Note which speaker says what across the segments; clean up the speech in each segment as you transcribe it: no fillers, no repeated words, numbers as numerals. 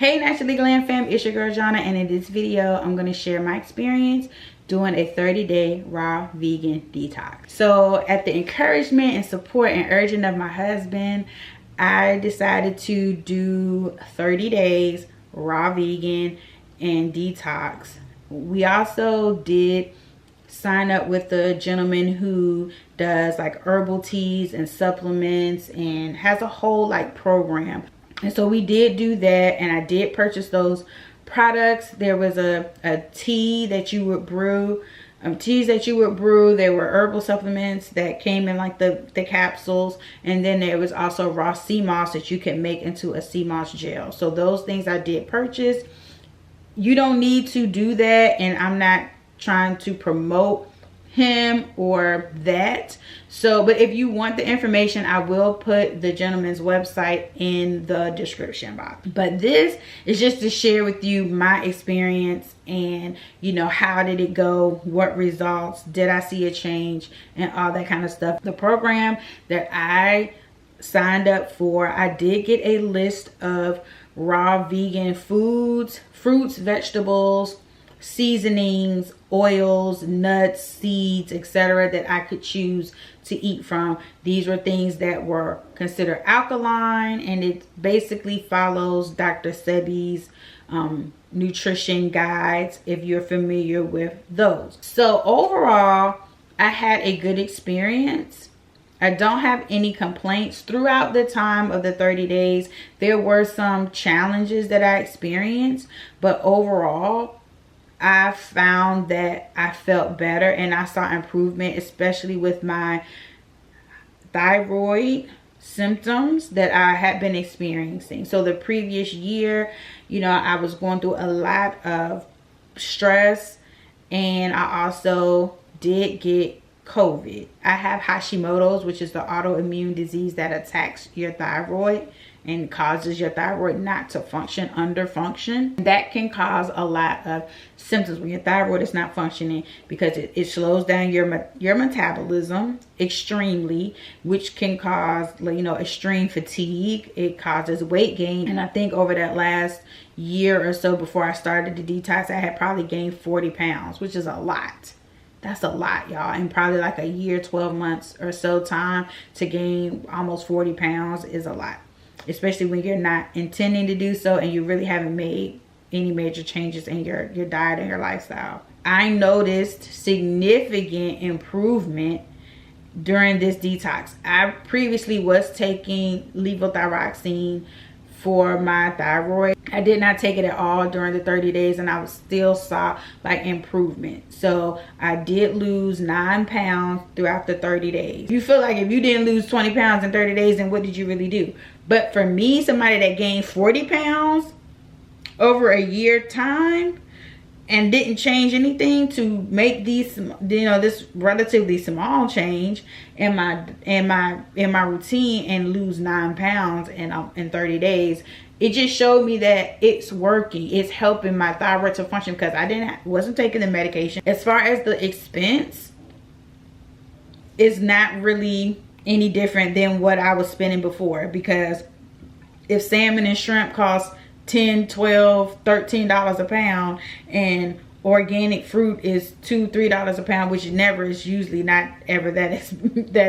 Speaker 1: Hey Naturally Glam fam, it's your girl Jonna, and in this video I'm going to share my experience doing a 30-day raw vegan detox. So at the encouragement and support and urging of my husband, I decided to do 30 days raw vegan and detox. We also did sign up with a gentleman who does like herbal teas and supplements and has a whole like program. And so we did do that, and I did purchase those products. There was a tea that you would brew, teas that you would brew. There were herbal supplements that came in like the capsules, and then there was also raw sea moss that you can make into a sea moss gel. So those things I did purchase. You don't need to do that, and I'm not trying to promote him or that. So but if you want the information, I will put the gentleman's website in the description box. But this is just to share with you my experience and, you know, how did it go, what results, did I see a change, and all that kind of stuff. The program that I signed up for, I did get a list of raw vegan foods, fruits, vegetables, seasonings, oils, nuts, seeds, etc. that I could choose to eat from. These were things that were considered alkaline, and it basically follows Dr. Sebi's nutrition guides, if you're familiar with those. So overall, I had a good experience. I don't have any complaints. Throughout the time of the 30 days, there were some challenges that I experienced, but overall, I found that I felt better and I saw improvement, especially with my thyroid symptoms that I had been experiencing. So the previous year, you know, I was going through a lot of stress, and I also did get COVID. I have Hashimoto's, which is the autoimmune disease that attacks your thyroid and causes your thyroid not to function, underfunction. That can cause a lot of symptoms when your thyroid is not functioning, because it slows down your metabolism extremely, which can cause, you know, extreme fatigue. It causes weight gain, and I think over that last year or so before I started the detox, I had probably gained 40 pounds, which is a lot. That's a lot, y'all. In probably like a year, 12 months or so time, to gain almost 40 pounds is a lot, especially when you're not intending to do so and you really haven't made any major changes in your diet and your lifestyle. I noticed significant improvement during this detox. I previously was taking levothyroxine for my thyroid. I did not take it at all during the 30 days, and I still saw like improvement. So I did lose 9 pounds throughout the 30 days. You feel like if you didn't lose 20 pounds in 30 days, then what did you really do? But for me, somebody that gained 40 pounds over a year time and didn't change anything to make these, you know, this relatively small change in my routine and lose 9 pounds in 30 days, it just showed me that it's working. It's helping my thyroid to function, because I wasn't taking the medication. As far as the expense, it's not really any different than what I was spending before, because if salmon and shrimp cost $10, $12, $13 a pound, and organic fruit is $2, $3 a pound, which never is usually not ever that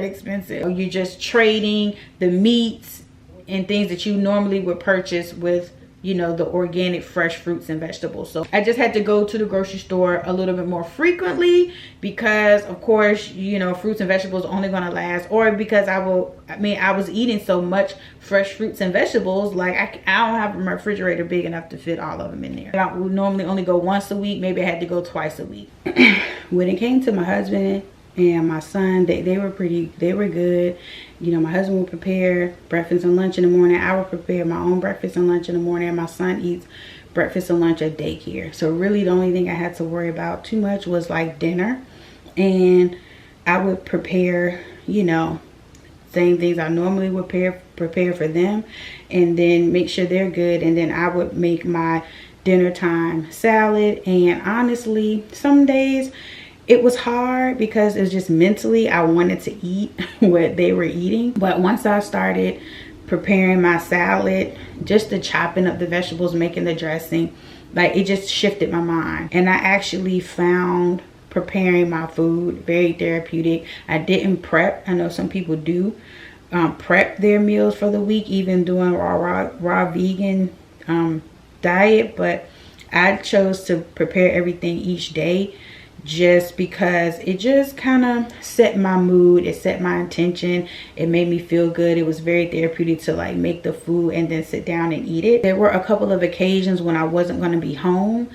Speaker 1: expensive. You're just trading the meats and things that you normally would purchase with, you know, the organic fresh fruits and vegetables. So I just had to go to the grocery store a little bit more frequently, because of course, you know, fruits and vegetables are only going to last, or because I was eating so much fresh fruits and vegetables, like I don't have a refrigerator big enough to fit all of them in there. I would normally only go once a week. Maybe I had to go twice a week. When it came to my husband and my son, they were good. You know, my husband would prepare breakfast and lunch in the morning. I would prepare my own breakfast and lunch in the morning, and my son eats breakfast and lunch at daycare. So really the only thing I had to worry about too much was like dinner, and I would prepare, you know, same things I normally would prepare for them, and then make sure they're good, and then I would make my dinner time salad. And honestly, some days it was hard because it was just mentally I wanted to eat what they were eating. But once I started preparing my salad, just the chopping up the vegetables, making the dressing, like it just shifted my mind. And I actually found preparing my food very therapeutic. I didn't prep. I know some people do prep their meals for the week, even doing raw vegan diet, but I chose to prepare everything each day just because it just kind of set my mood. It set my intention. It made me feel good. It was very therapeutic to like make the food and then sit down and eat it. There were a couple of occasions when I wasn't going to be home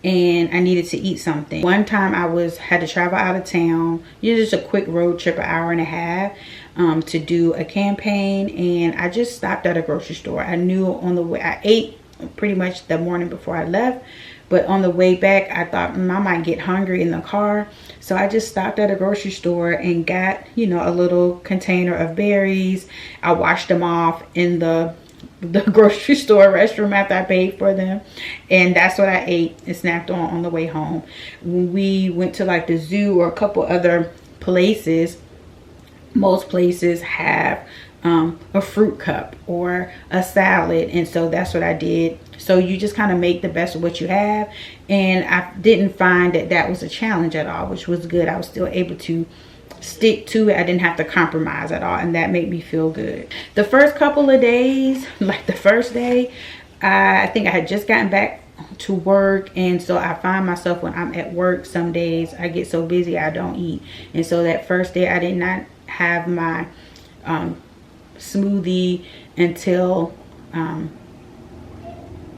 Speaker 1: and I needed to eat something. One time I had to travel out of town, just a quick road trip, an hour and a half, to do a campaign, and I just stopped at a grocery store. I knew on the way, I ate pretty much the morning before I left, but on the way back I thought I might get hungry in the car, so I just stopped at a grocery store and got, you know, a little container of berries. I washed them off in the grocery store restroom after I paid for them, and that's what I ate and snacked on the way home. When we went to like the zoo or a couple other places, most places have a fruit cup or a salad, and so that's what I did. So you just kind of make the best of what you have, and I didn't find that was a challenge at all, which was good. I was still able to stick to it. I didn't have to compromise at all, and that made me feel good. The first couple of days, like the first day, I think I had just gotten back to work, and so I find myself when I'm at work, some days I get so busy I don't eat. And so that first day I did not have my smoothie until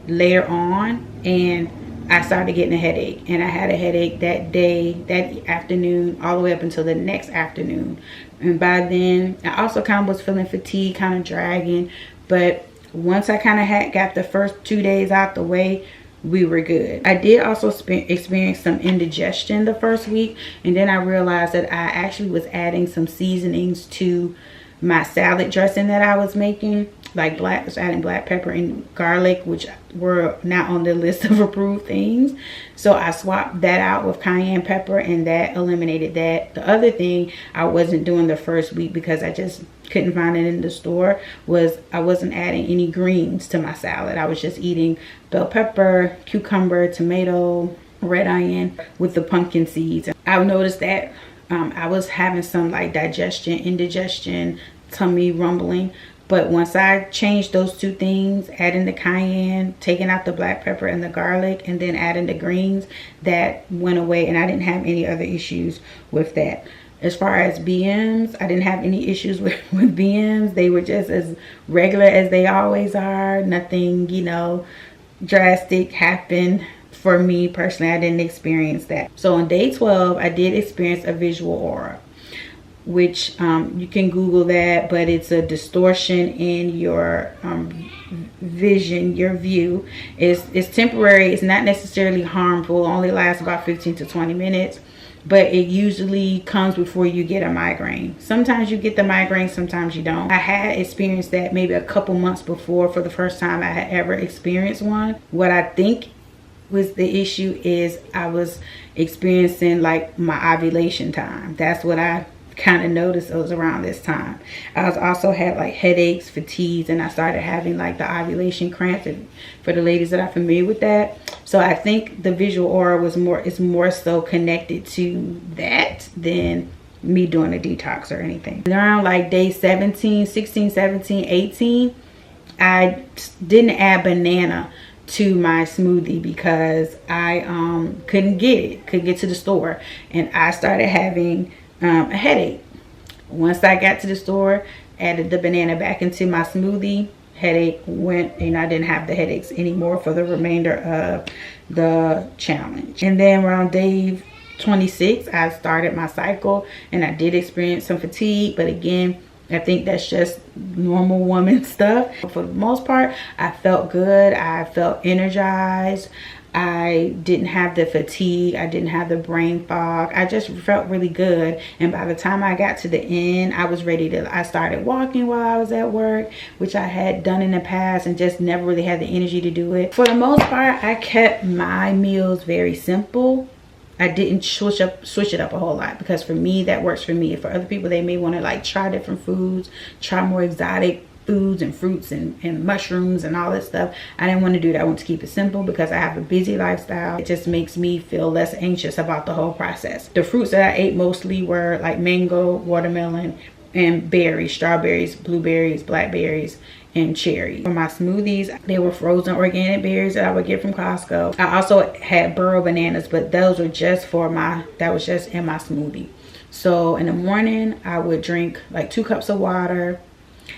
Speaker 1: later on, and I started getting a headache, and I had a headache that day, that afternoon, all the way up until the next afternoon. And by then I also kind of was feeling fatigued, kind of dragging, but once I kind of got the first 2 days out the way, we were good. I did also experience some indigestion the first week, and then I realized that I actually was adding some seasonings to my salad dressing that I was making, like adding black pepper and garlic, which were not on the list of approved things. So I swapped that out with cayenne pepper, and that eliminated that. The other thing I wasn't doing the first week, because I just couldn't find it in the store, was I wasn't adding any greens to my salad. I was just eating bell pepper, cucumber, tomato, red onion with the pumpkin seeds. I noticed that I was having some like indigestion, tummy rumbling. But once I changed those two things, adding the cayenne, taking out the black pepper and the garlic, and then adding the greens, that went away, and I didn't have any other issues with that. As far as BMs, I didn't have any issues with BMs. They were just as regular as they always are. Nothing, you know, drastic happened for me personally. I didn't experience that. So on day 12, I did experience a visual aura, which you can Google that, but it's a distortion in your vision, your view. It's temporary. It's not necessarily harmful. It only lasts about 15 to 20 minutes, but it usually comes before you get a migraine. Sometimes you get the migraine, sometimes you don't. I had experienced that maybe a couple months before for the first time I had ever experienced one. What I think was the issue is I was experiencing like my ovulation time. That's what I kind of noticed. It was around this time. I also had like headaches, fatigues, and I started having like the ovulation cramps, and for the ladies that are familiar with that. So I think the visual aura is more so connected to that than me doing a detox or anything. And around like day 16, 17, 18, I didn't add banana to my smoothie because I couldn't get to the store, and I started having a headache. Once I got to the store, added the banana back into my smoothie, headache went, and I didn't have the headaches anymore for the remainder of the challenge. And then around day 26, I started my cycle, and I did experience some fatigue, but again, I think that's just normal woman stuff. For the most part, I felt good. I felt energized. I didn't have the fatigue. I didn't have the brain fog. I just felt really good. And by the time I got to the end, I was ready to, I started walking while I was at work, which I had done in the past and just never really had the energy to do it. For the most part, I kept my meals very simple. I didn't switch it up a whole lot, because for me, that works for me. For other people, they may want to like try different foods, try more exotic foods and fruits and mushrooms and all that stuff. I didn't want to do that. I want to keep it simple because I have a busy lifestyle. It just makes me feel less anxious about the whole process. The fruits that I ate mostly were like mango, watermelon, and berries, strawberries, blueberries, blackberries, and cherry. For my smoothies, they were frozen organic berries that I would get from Costco. I also had burro bananas, but those were just that was just in my smoothie. So in the morning, I would drink like 2 cups of water,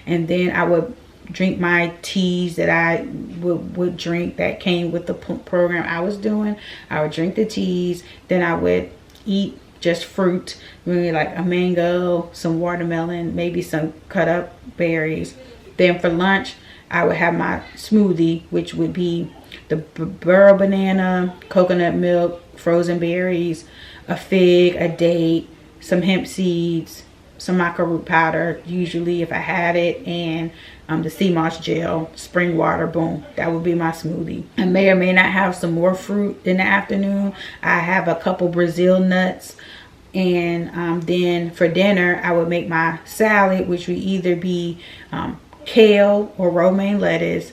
Speaker 1: and then I would drink my teas that I would drink that came with the program I was doing. I would drink the teas, then I would eat just fruit, really like a mango, some watermelon, maybe some cut up berries. Then for lunch, I would have my smoothie, which would be the burro banana, coconut milk, frozen berries, a fig, a date, some hemp seeds, some maca root powder, usually if I had it, and the sea moss gel, spring water, boom. That would be my smoothie. I may or may not have some more fruit in the afternoon. I have a couple Brazil nuts. And then for dinner, I would make my salad, which would either be kale or romaine lettuce,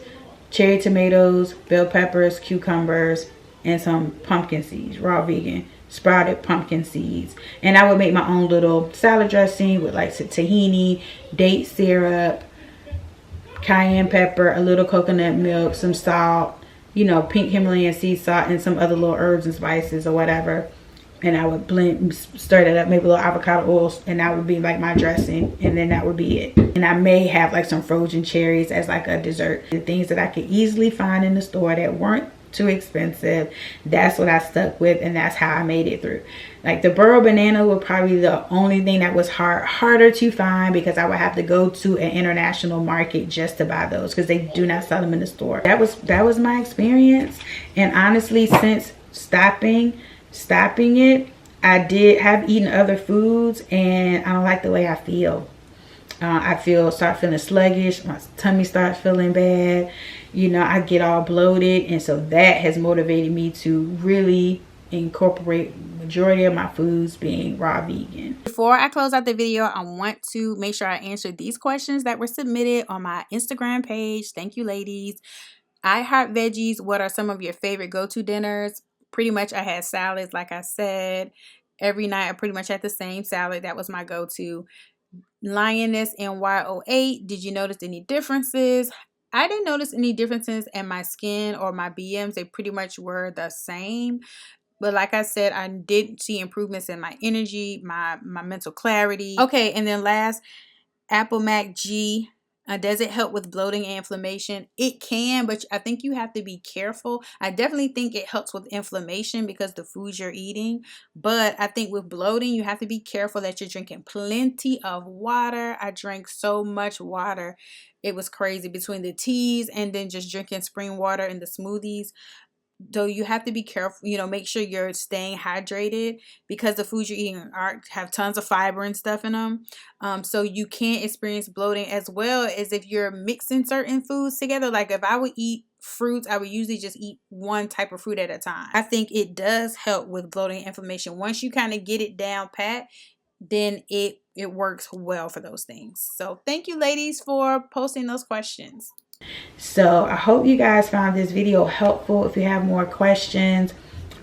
Speaker 1: cherry tomatoes, bell peppers, cucumbers, and some pumpkin seeds, raw vegan sprouted pumpkin seeds. And I would make my own little salad dressing with like some tahini, date syrup, cayenne pepper, a little coconut milk, some salt, you know, pink Himalayan sea salt, and some other little herbs and spices or whatever. And I would stir that up, maybe a little avocado oil, and that would be like my dressing, and then that would be it. And I may have like some frozen cherries as like a dessert. The things that I could easily find in the store that weren't too expensive, that's what I stuck with, and that's how I made it through. Like the burro banana was probably the only thing that was harder to find, because I would have to go to an international market just to buy those, because they do not sell them in the store. That was my experience. And honestly, since stopping it, I did have eaten other foods, and I don't like the way I feel. I start feeling sluggish. My tummy starts feeling bad. You know, I get all bloated, and so that has motivated me to really incorporate majority of my foods being raw vegan. Before I close out the video, I want to make sure I answer these questions that were submitted on my Instagram page. Thank you, ladies. I heart veggies. What are some of your favorite go-to dinners? Pretty much I had salads, like I said. Every night I pretty much had the same salad. That was my go-to. Lioness NY08, did you notice any differences? I didn't notice any differences in my skin or my BMs. They pretty much were the same. But like I said, I did see improvements in my energy, my mental clarity. Okay, and then last, Apple Mac G. Does it help with bloating and inflammation? It can, but I think you have to be careful. I definitely think it helps with inflammation because the foods you're eating. But I think with bloating, you have to be careful that you're drinking plenty of water. I drank so much water. It was crazy, between the teas and then just drinking spring water in the smoothies. Though you have to be careful, you know, make sure you're staying hydrated, because the foods you're eating have tons of fiber and stuff in them. So you can experience bloating, as well as if you're mixing certain foods together. Like if I would eat fruits, I would usually just eat one type of fruit at a time. I think it does help with bloating and inflammation. Once you kind of get it down pat, then it works well for those things. So thank you, ladies, for posting those questions. So I hope you guys found this video helpful. If you have more questions,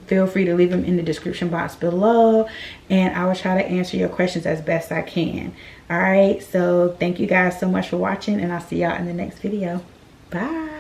Speaker 1: feel free to leave them in the description box below, and I will try to answer your questions as best I can. All right, so thank you guys so much for watching, and I'll see y'all in the next video. Bye.